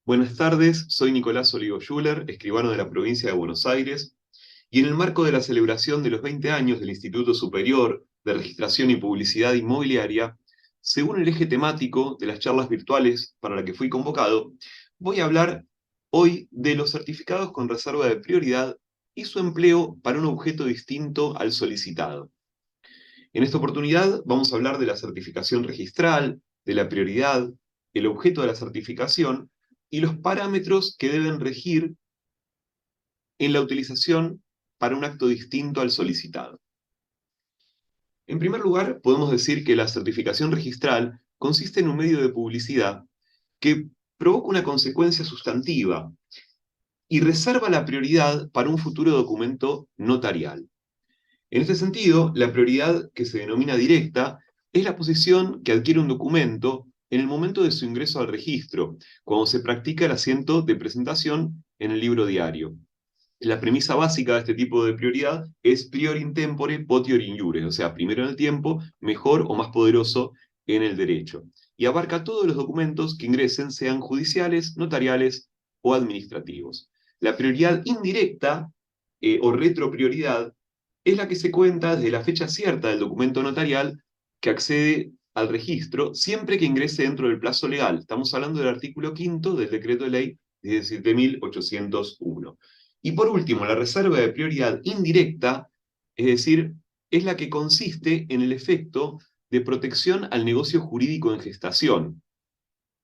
Buenas tardes, soy Nicolás Olivo Schuller, escribano de la provincia de Buenos Aires, y en el marco de la celebración de los 20 años del Instituto Superior de Registración y Publicidad Inmobiliaria, según el eje temático de las charlas virtuales para la que fui convocado, voy a hablar hoy de los certificados con reserva de prioridad y su empleo para un objeto distinto al solicitado. En esta oportunidad vamos a hablar de la certificación registral, de la prioridad, el objeto de la certificación y los parámetros que deben regir en la utilización para un acto distinto al solicitado. En primer lugar, podemos decir que la certificación registral consiste en un medio de publicidad que provoca una consecuencia sustantiva y reserva la prioridad para un futuro documento notarial. En este sentido, la prioridad que se denomina directa es la posición que adquiere un documento en el momento de su ingreso al registro, cuando se practica el asiento de presentación en el libro diario. La premisa básica de este tipo de prioridad es prior in tempore potior in iure, o sea, primero en el tiempo, mejor o más poderoso en el derecho. Y abarca todos los documentos que ingresen, sean judiciales, notariales o administrativos. La prioridad indirecta o retroprioridad es la que se cuenta desde la fecha cierta del documento notarial que accede al registro, siempre que ingrese dentro del plazo legal. Estamos hablando del artículo 5 del decreto de ley 17.801. Y por último, la reserva de prioridad indirecta, es decir, es la que consiste en el efecto de protección al negocio jurídico en gestación,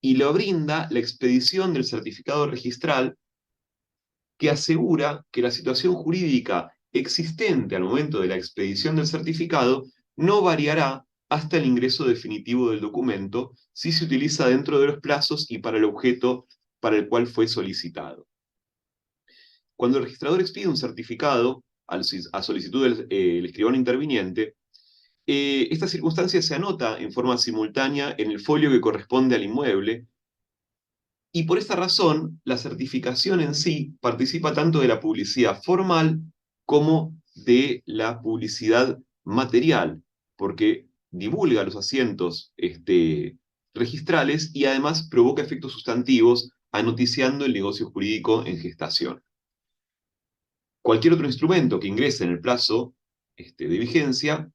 y lo brinda la expedición del certificado registral que asegura que la situación jurídica existente al momento de la expedición del certificado no variará hasta el ingreso definitivo del documento si se utiliza dentro de los plazos y para el objeto para el cual fue solicitado. Cuando el registrador expide un certificado a solicitud del escribano interviniente, esta circunstancia se anota en forma simultánea en el folio que corresponde al inmueble, y por esta razón la certificación en sí participa tanto de la publicidad formal como de la publicidad material, porque divulga los asientos registrales y además provoca efectos sustantivos anoticiando el negocio jurídico en gestación. Cualquier otro instrumento que ingrese en el plazo de vigencia,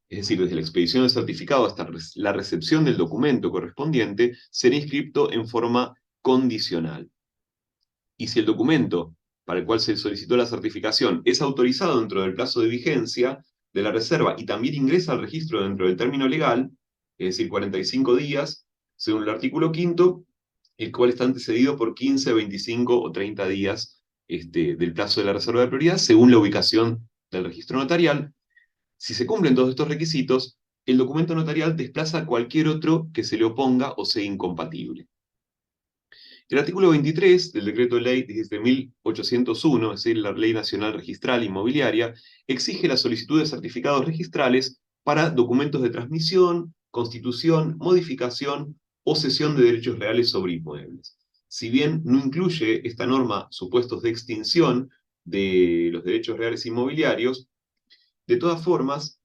es decir, desde la expedición del certificado hasta la recepción del documento correspondiente, será inscripto en forma condicional. Y si el documento para el cual se solicitó la certificación es autorizado dentro del plazo de vigencia de la reserva y también ingresa al registro dentro del término legal, es decir, 45 días, según el artículo 5, el cual está antecedido por 15, 25 o 30 días del plazo de la reserva de prioridad, según la ubicación del registro notarial. Si se cumplen todos estos requisitos, el documento notarial desplaza a cualquier otro que se le oponga o sea incompatible. El artículo 23 del decreto de ley 17.801, es decir, la Ley Nacional Registral Inmobiliaria, exige la solicitud de certificados registrales para documentos de transmisión, constitución, modificación o cesión de derechos reales sobre inmuebles. Si bien no incluye esta norma supuestos de extinción de los derechos reales inmobiliarios, de todas formas,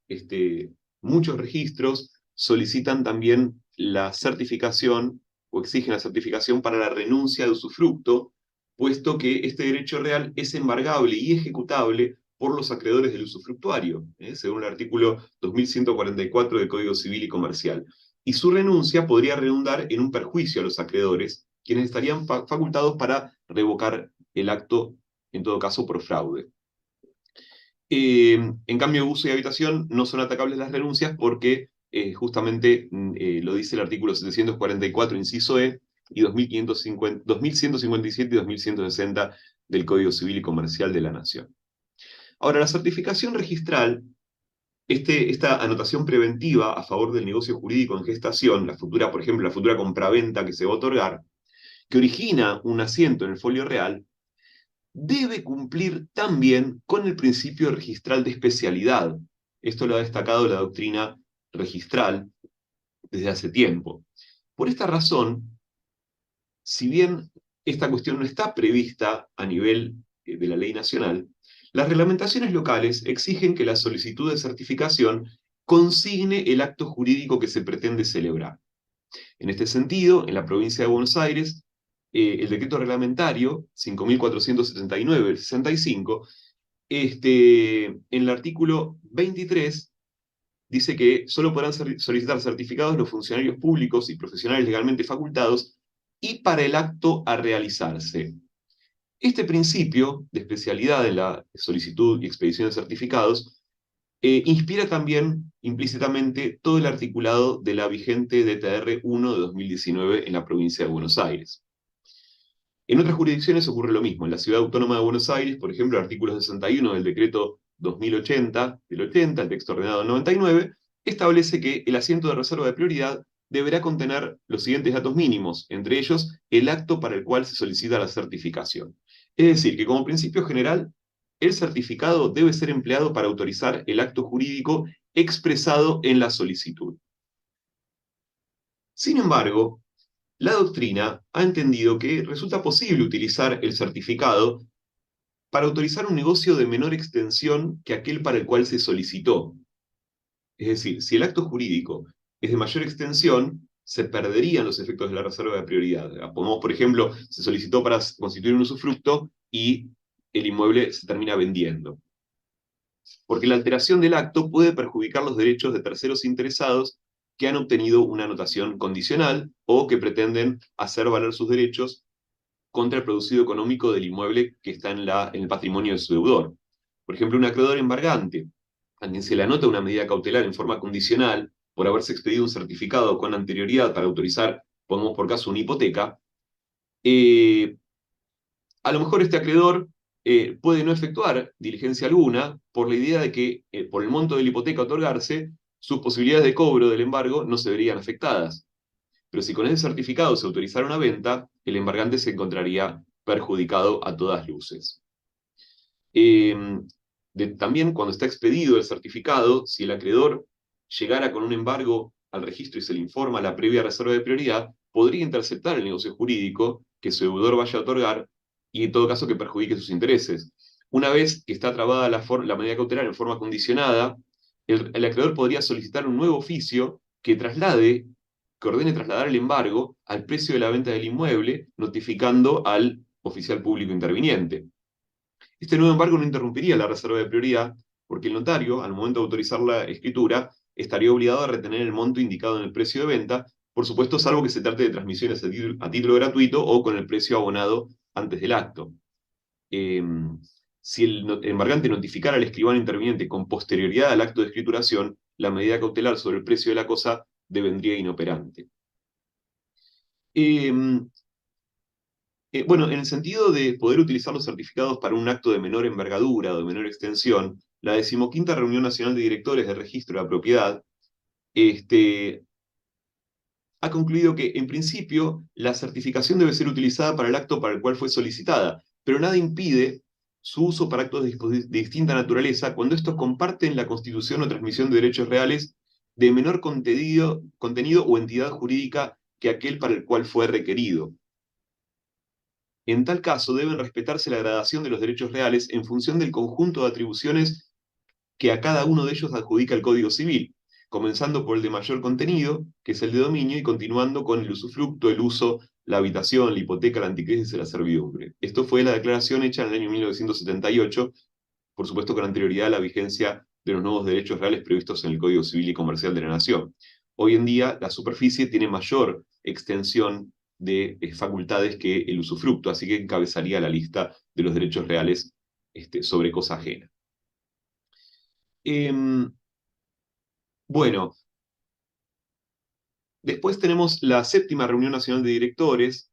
muchos registros solicitan también la certificación o exigen la certificación para la renuncia de usufructo, puesto que este derecho real es embargable y ejecutable por los acreedores del usufructuario, según el artículo 2144 del Código Civil y Comercial. Y su renuncia podría redundar en un perjuicio a los acreedores, quienes estarían facultados para revocar el acto, en todo caso por fraude. En cambio, uso y habitación no son atacables las renuncias porque justamente lo dice el artículo 744, inciso E, y 2157 y 2160 del Código Civil y Comercial de la Nación. Ahora, la certificación registral, esta anotación preventiva a favor del negocio jurídico en gestación, la futura, por ejemplo, la futura compraventa que se va a otorgar, que origina un asiento en el folio real, debe cumplir también con el principio registral de especialidad. Esto lo ha destacado la doctrina registral desde hace tiempo. Por esta razón, si bien esta cuestión no está prevista a nivel de la ley nacional, las reglamentaciones locales exigen que la solicitud de certificación consigne el acto jurídico que se pretende celebrar. En este sentido, en la provincia de Buenos Aires, el decreto reglamentario 5.479 del 65, en el artículo 23 dice que solo podrán solicitar certificados los funcionarios públicos y profesionales legalmente facultados y para el acto a realizarse. Este principio de especialidad en la solicitud y expedición de certificados inspira también implícitamente todo el articulado de la vigente DTR 1 de 2019 en la provincia de Buenos Aires. En otras jurisdicciones ocurre lo mismo. En la Ciudad Autónoma de Buenos Aires, por ejemplo, el artículo 61 del decreto 2080, del 80, el texto ordenado del 99, establece que el asiento de reserva de prioridad deberá contener los siguientes datos mínimos, entre ellos el acto para el cual se solicita la certificación. Es decir, que como principio general, el certificado debe ser empleado para autorizar el acto jurídico expresado en la solicitud. Sin embargo, la doctrina ha entendido que resulta posible utilizar el certificado para autorizar un negocio de menor extensión que aquel para el cual se solicitó. Es decir, si el acto jurídico es de mayor extensión, se perderían los efectos de la reserva de prioridad. Pongamos, por ejemplo, se solicitó para constituir un usufructo y el inmueble se termina vendiendo. Porque la alteración del acto puede perjudicar los derechos de terceros interesados que han obtenido una anotación condicional o que pretenden hacer valer sus derechos contra el producido económico del inmueble que está en el patrimonio de su deudor. Por ejemplo, un acreedor embargante, a quien se le anota una medida cautelar en forma condicional por haberse expedido un certificado con anterioridad para autorizar, pongamos por caso, una hipoteca, a lo mejor este acreedor puede no efectuar diligencia alguna por la idea de que por el monto de la hipoteca a otorgarse, sus posibilidades de cobro del embargo no se verían afectadas. Pero si con ese certificado se autorizara una venta, el embargante se encontraría perjudicado a todas luces. Eh, También cuando está expedido el certificado, si el acreedor llegara con un embargo al registro y se le informa la previa reserva de prioridad, podría interceptar el negocio jurídico que su deudor vaya a otorgar y en todo caso que perjudique sus intereses. Una vez que está trabada la medida cautelar en forma condicionada, el acreedor podría solicitar un nuevo oficio que ordene trasladar el embargo al precio de la venta del inmueble, notificando al oficial público interviniente. Este nuevo embargo no interrumpiría la reserva de prioridad, porque el notario, al momento de autorizar la escritura, estaría obligado a retener el monto indicado en el precio de venta, por supuesto, salvo que se trate de transmisiones a título gratuito o con el precio abonado antes del acto. Eh, si el embargante notificara al escribano interviniente con posterioridad al acto de escrituración, la medida cautelar sobre el precio de la cosa devendría inoperante. Bueno, en el sentido de poder utilizar los certificados para un acto de menor envergadura o de menor extensión, la 15ª Reunión Nacional de Directores de Registro de la Propiedad ha concluido que, en principio, la certificación debe ser utilizada para el acto para el cual fue solicitada, pero nada impide su uso para actos de distinta naturaleza cuando estos comparten la constitución o transmisión de derechos reales de menor contenido o entidad jurídica que aquel para el cual fue requerido. En tal caso, deben respetarse la gradación de los derechos reales en función del conjunto de atribuciones que a cada uno de ellos adjudica el Código Civil, comenzando por el de mayor contenido, que es el de dominio, y continuando con el usufructo, el uso, la habitación, la hipoteca, la antequesis y la servidumbre. Esto fue la declaración hecha en el año 1978, por supuesto con anterioridad a la vigencia de los nuevos derechos reales previstos en el Código Civil y Comercial de la Nación. Hoy en día, la superficie tiene mayor extensión de facultades que el usufructo, así que encabezaría la lista de los derechos reales sobre cosa ajena. Bueno, después tenemos la 7ª Reunión Nacional de Directores.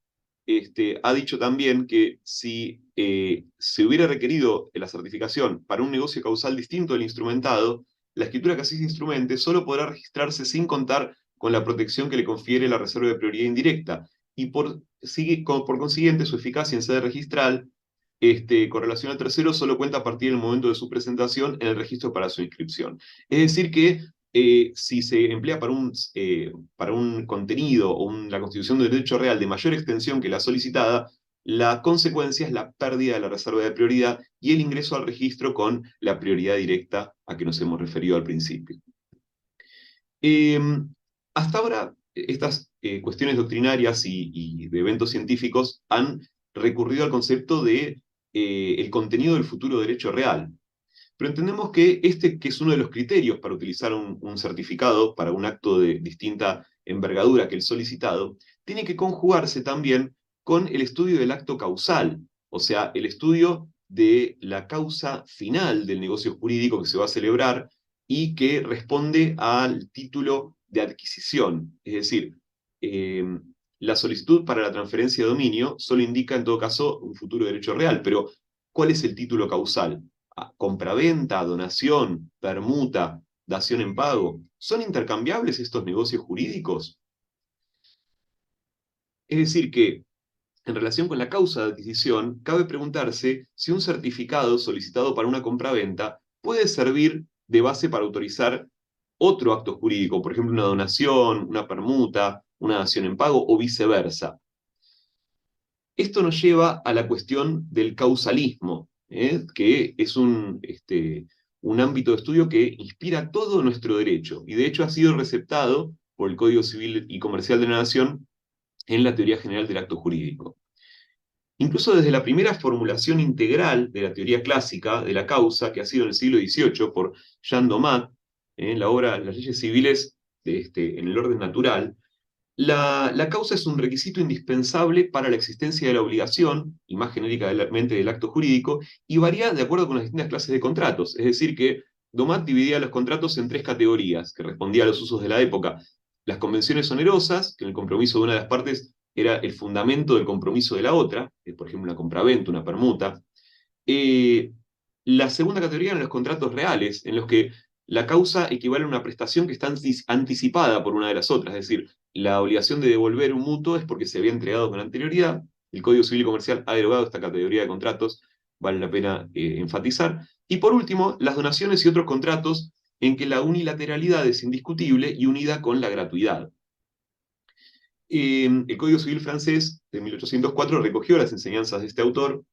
Ha dicho también que si se hubiera requerido la certificación para un negocio causal distinto del instrumentado, la escritura que así se instrumente solo podrá registrarse sin contar con la protección que le confiere la reserva de prioridad indirecta, y por consiguiente su eficacia en sede registral, con relación al tercero, solo cuenta a partir del momento de su presentación en el registro para su inscripción. Es decir que si se emplea para un contenido o la constitución de derecho real de mayor extensión que la solicitada, la consecuencia es la pérdida de la reserva de prioridad y el ingreso al registro con la prioridad directa a que nos hemos referido al principio. Hasta ahora estas cuestiones doctrinarias y de eventos científicos han recurrido al concepto de el contenido del futuro derecho real. Pero entendemos que este, que es uno de los criterios para utilizar un certificado para un acto de distinta envergadura que el solicitado, tiene que conjugarse también con el estudio del acto causal, o sea, el estudio de la causa final del negocio jurídico que se va a celebrar y que responde al título de adquisición. Es decir, eh, la solicitud para la transferencia de dominio solo indica en todo caso un futuro derecho real, pero ¿cuál es el título causal? Compraventa, donación, permuta, dación en pago. ¿Son intercambiables estos negocios jurídicos? Es decir, que en relación con la causa de adquisición, cabe preguntarse si un certificado solicitado para una compraventa puede servir de base para autorizar otro acto jurídico, por ejemplo, una donación, una permuta, una dación en pago o viceversa. Esto nos lleva a la cuestión del causalismo, que es un ámbito de estudio que inspira todo nuestro derecho y de hecho ha sido receptado por el Código Civil y Comercial de la Nación en la teoría general del acto jurídico. Incluso desde la primera formulación integral de la teoría clásica de la causa, que ha sido en el siglo XVIII por Jean Domat, en la obra Las leyes civiles en el orden natural, la causa es un requisito indispensable para la existencia de la obligación, y más genéricamente del acto jurídico, y varía de acuerdo con las distintas clases de contratos. Es decir, que Domat dividía los contratos en tres categorías, que respondían a los usos de la época. Las convenciones onerosas, que en el compromiso de una de las partes era el fundamento del compromiso de la otra, por ejemplo, una compraventa, una permuta. Eh, la segunda categoría eran los contratos reales, en los que la causa equivale a una prestación que está anticipada por una de las otras, es decir, la obligación de devolver un mutuo es porque se había entregado con anterioridad. El Código Civil y Comercial ha derogado esta categoría de contratos, vale la pena enfatizar. Y por último, las donaciones y otros contratos en que la unilateralidad es indiscutible y unida con la gratuidad. El Código Civil francés de 1804 recogió las enseñanzas de este autor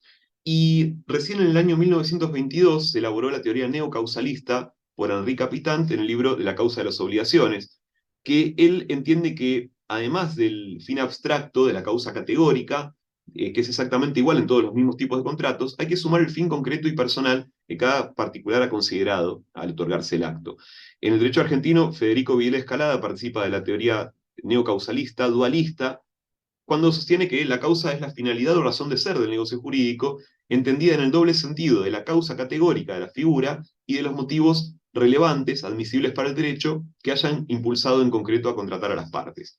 y recién en el año 1922 se elaboró la teoría neocausalista por Henri Capitant en el libro de la causa de las obligaciones, que él entiende que además del fin abstracto de la causa categórica, que es exactamente igual en todos los mismos tipos de contratos, hay que sumar el fin concreto y personal que cada particular ha considerado al otorgarse el acto. En el derecho argentino, Federico Videla Escalada participa de la teoría neocausalista, dualista, cuando sostiene que la causa es la finalidad o razón de ser del negocio jurídico, entendida en el doble sentido de la causa categórica de la figura y de los motivos relevantes, admisibles para el derecho, que hayan impulsado en concreto a contratar a las partes.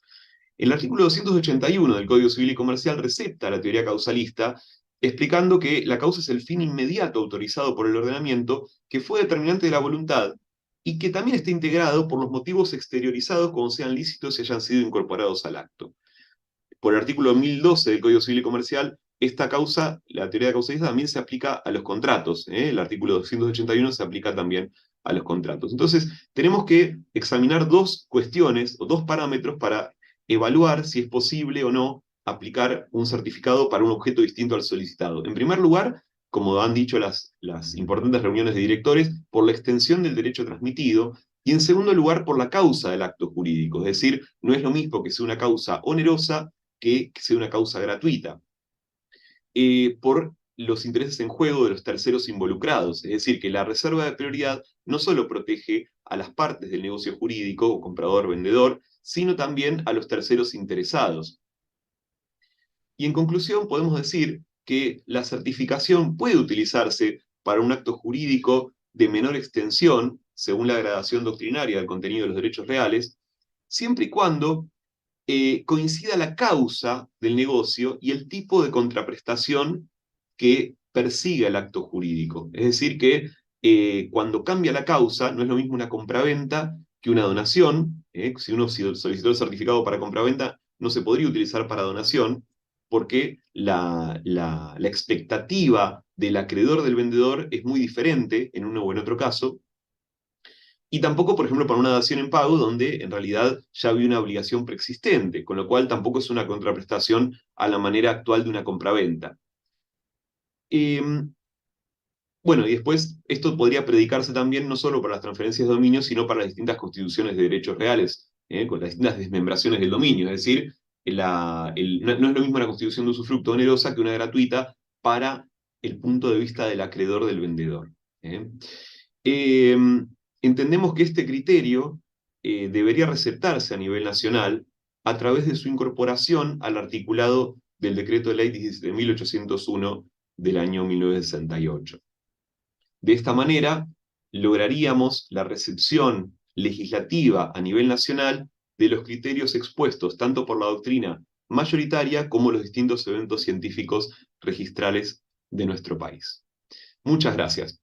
El artículo 281 del Código Civil y Comercial recepta la teoría causalista, explicando que la causa es el fin inmediato autorizado por el ordenamiento, que fue determinante de la voluntad, y que también está integrado por los motivos exteriorizados como sean lícitos y hayan sido incorporados al acto. Por el artículo 1012 del Código Civil y Comercial, esta causa, la teoría de causalista, también se aplica a los contratos. El artículo 281 se aplica también a los contratos. Entonces, tenemos que examinar dos cuestiones o dos parámetros para evaluar si es posible o no aplicar un certificado para un objeto distinto al solicitado. En primer lugar, como han dicho las importantes reuniones de directores, por la extensión del derecho transmitido, y en segundo lugar, por la causa del acto jurídico. Es decir, no es lo mismo que sea una causa onerosa que sea una causa gratuita, por los intereses en juego de los terceros involucrados. Es decir, que la reserva de prioridad no solo protege a las partes del negocio jurídico, o comprador-vendedor, sino también a los terceros interesados. Y en conclusión, podemos decir que la certificación puede utilizarse para un acto jurídico de menor extensión, según la gradación doctrinaria del contenido de los derechos reales, siempre y cuando coincida la causa del negocio y el tipo de contraprestación que persiga el acto jurídico. Es decir, que cuando cambia la causa, no es lo mismo una compraventa que una donación. Si uno solicitó el certificado para compraventa, no se podría utilizar para donación, porque la expectativa del acreedor del vendedor es muy diferente en uno o en otro caso, y tampoco, por ejemplo, para una dación en pago donde en realidad ya había una obligación preexistente, con lo cual tampoco es una contraprestación a la manera actual de una compraventa. Eh, bueno, y después esto podría predicarse también no solo para las transferencias de dominio, sino para las distintas constituciones de derechos reales. con las distintas desmembraciones del dominio, es decir, no es lo mismo la constitución de usufructo onerosa que una gratuita para el punto de vista del acreedor del vendedor. ¿Eh? Eh, Entendemos que este criterio debería receptarse a nivel nacional a través de su incorporación al articulado del Decreto de Ley 17.801 del año 1968. De esta manera, lograríamos la recepción legislativa a nivel nacional de los criterios expuestos tanto por la doctrina mayoritaria como los distintos eventos científicos registrales de nuestro país. Muchas gracias.